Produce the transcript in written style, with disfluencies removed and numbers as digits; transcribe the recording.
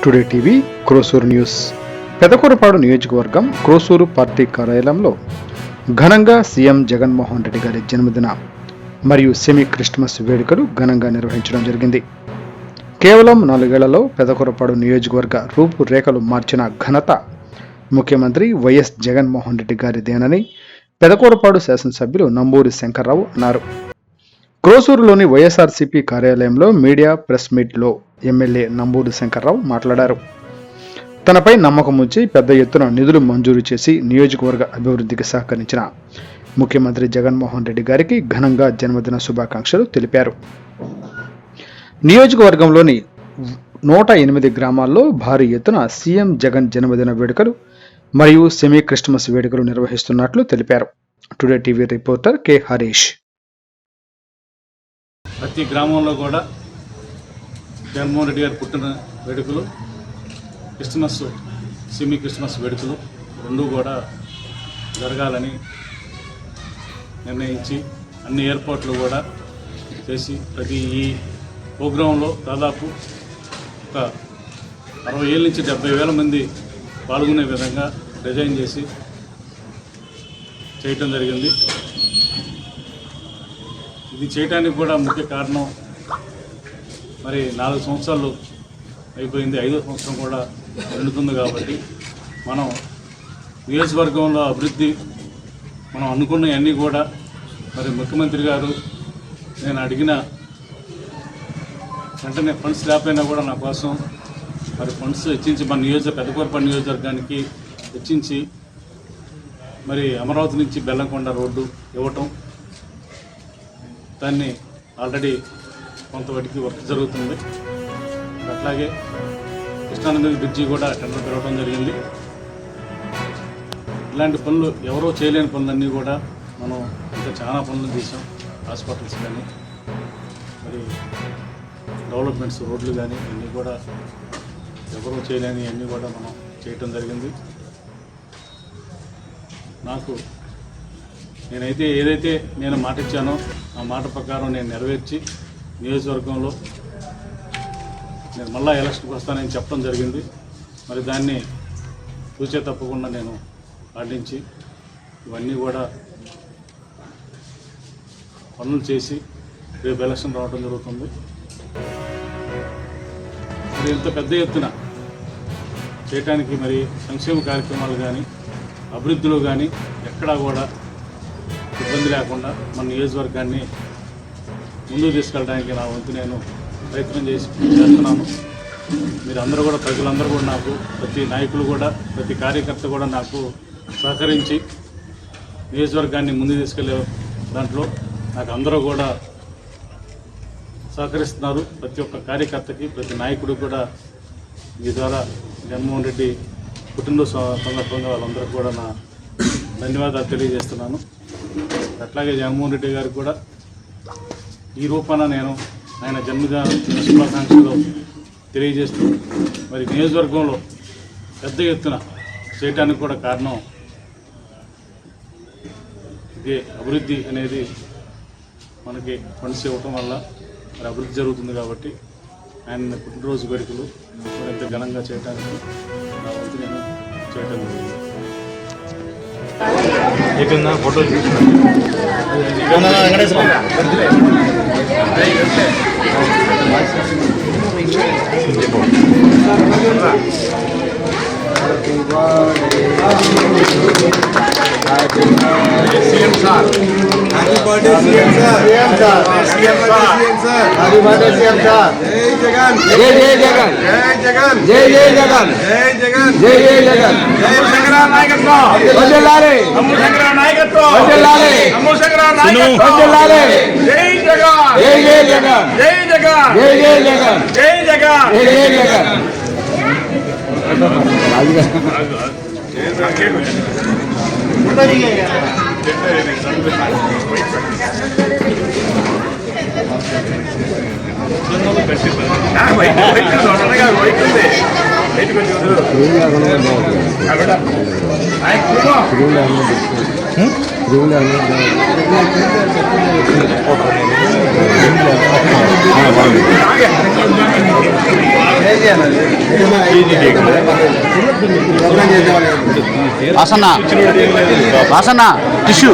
Today TV Krosuru news. Pedakurapadu నియోజకవర్గం Krosuru party కార్యాలయంలో ఘనంగా సీఎం జగన్మోహన్ రెడ్డి గారి జన్మదిన మరియు సెమీ క్రిస్మస్ వేడుకలు ఘనంగా నిర్వహించడం జరిగింది. కేవలం 4 ఏళ్లలో పెదకూరపాడు నియోజకవర్గ రూపురేఖలు మార్చిన ఘనత ముఖ్యమంత్రి వైఎస్ జగన్మోహన్ రెడ్డి గారిదేనని పెదకూరపాడు శాసనసభ్యులు నంబూరి శంకర్రావు అన్నారు. క్రోసూరులోని వైఎస్ఆర్సీపీ కార్యాలయంలో మీడియా ప్రెస్ మీట్లో ఎమ్మెల్యే నంబూరి శంకర్రావు మాట్లాడారు. తనపై నమ్మకం ఉంచి పెద్ద ఎత్తున నిధులు మంజూరు చేసి నియోజకవర్గ అభివృద్ధికి సహకరించిన ముఖ్యమంత్రి జగన్మోహన్ రెడ్డి గారికి ఘనంగా జన్మదిన శుభాకాంక్షలు తెలిపారు. నియోజకవర్గంలోని 108 గ్రామాల్లో భారీ ఎత్తున సీఎం జగన్ జన్మదిన వేడుకలు మరియు సెమీ క్రిస్మస్ వేడుకలు నిర్వహిస్తున్నట్లు తెలిపారు. Today TV reporter K Harish. ప్రతి గ్రామంలో కూడా జగన్మోహన్ రెడ్డి గారి పుట్టిన వేడుకలు, క్రిస్మస్, సెమీ క్రిస్మస్ వేడుకలు రెండూ కూడా జరగాలని నిర్ణయించి అన్ని ఏర్పాట్లు కూడా చేసి ప్రతి ఈ ప్రోగ్రాంలో దాదాపు ఒక 60,000 నుంచి 70,000 మంది పాల్గొనే విధంగా డిజైన్ చేసి చేయటం జరిగింది. ఇది చేయడానికి కూడా ముఖ్య కారణం మరి 4 సంవత్సరాలు అయిపోయింది, 5వ సంవత్సరం కూడా నిండుతుంది కాబట్టి మనం నియోజకవర్గంలో అభివృద్ధి మనం అనుకున్నవన్నీ కూడా మరి ముఖ్యమంత్రి గారు నేను అడిగిన వెంటనే ఫండ్స్ లేకపోయినా కూడా నా కోసం మరి ఫండ్స్ వెచ్చించి మన పెదకూరపాడు నియోజకవర్గానికి వెచ్చించి మరి అమరావతి నుంచి బెల్లంకొండ రోడ్డు ఇవ్వటం, దాన్ని ఆల్రెడీ కొంతవరకు వర్క్ జరుగుతుంది. అట్లాగే కృష్ణానది బ్రిడ్జి కూడా టెండర్ పెరగడం జరిగింది. ఇలాంటి పనులు ఎవరో చేయలేని పనులన్నీ కూడా మనం ఇంకా చాలా పనులు చేసాం. హాస్పిటల్స్ కానీ మరి డెవలప్మెంట్స్, రోడ్లు కానీ ఇవన్నీ కూడా ఎవరో చేయలేని అన్నీ కూడా మనం చేయటం జరిగింది. నాకు నేనైతే ఏదైతే నేను మాట ఇచ్చానో ఆ మాట ప్రకారం నేను నెరవేర్చి నియోజకవర్గంలో నేను మళ్ళా ఎలక్షన్కి వస్తానని చెప్పడం జరిగింది. మరి దాన్ని చూసే తప్పకుండా నేను పాటించి ఇవన్నీ కూడా పనులు చేసి రేపు ఎలక్షన్ రావడం జరుగుతుంది. మరి ఇంత పెద్ద ఎత్తున చేయటానికి మరి సంక్షేమ కార్యక్రమాలు కానీ అభివృద్ధిలో కానీ ఎక్కడా కూడా ఇబ్బంది లేకుండా మన నియోజకవర్గాన్ని ముందుకు తీసుకెళ్ళడానికి నా వంతు నేను ప్రయత్నం చేస్తున్నాను. మీరు అందరూ కూడా, ప్రజలందరూ కూడా నాకు, ప్రతి నాయకులు కూడా, ప్రతి కార్యకర్త కూడా నాకు సహకరించి నియోజకవర్గాన్ని ముందుకు తీసుకెళ్లే దాంట్లో నాకు అందరూ కూడా సహకరిస్తున్నారు. ప్రతి ఒక్క కార్యకర్తకి, ప్రతి నాయకుడికి కూడా మీ ద్వారా జగన్మోహన్ రెడ్డి పుట్టినరోజు సందర్భంగా వాళ్ళందరూ కూడా నా ధన్యవాదాలు తెలియజేస్తున్నాను. అట్లాగే జగన్మోహన్ రెడ్డి గారికి కూడా ఈ రూపాన నేను ఆయన జన్మదిన శుభాకాంక్షలు తెలియజేస్తూ మరి నియోజకవర్గంలో పెద్ద ఎత్తున చేయటానికి కూడా కారణం ఇదే. అభివృద్ధి అనేది మనకి ఫండ్స్ ఇవ్వటం వల్ల మరి అభివృద్ధి జరుగుతుంది కాబట్టి ఆయన పుట్టినరోజు వేడుకలు మరింత ఘనంగా చేయడానికి నా వంతు నేను చేయటం జరిగింది. Photo CM sir. Happy birthday CM sir. CM sir. Happy birthday CM sir. Jai Jagan. Jai Jagan. Jai Jagan. Jai Jagan. Jai Jagan. Jai Jagan. Jai Shankara Naikatva. Vajjalare. Ammu Shankara Naikatva. Vajjalare. Ammu Shankara Naikatva. Vajjalare. Jai Jagan. Jai Jagan. Jai Jagan. Jai Jagan. Jai Jagan. Jai Jagan. Vasanna tissue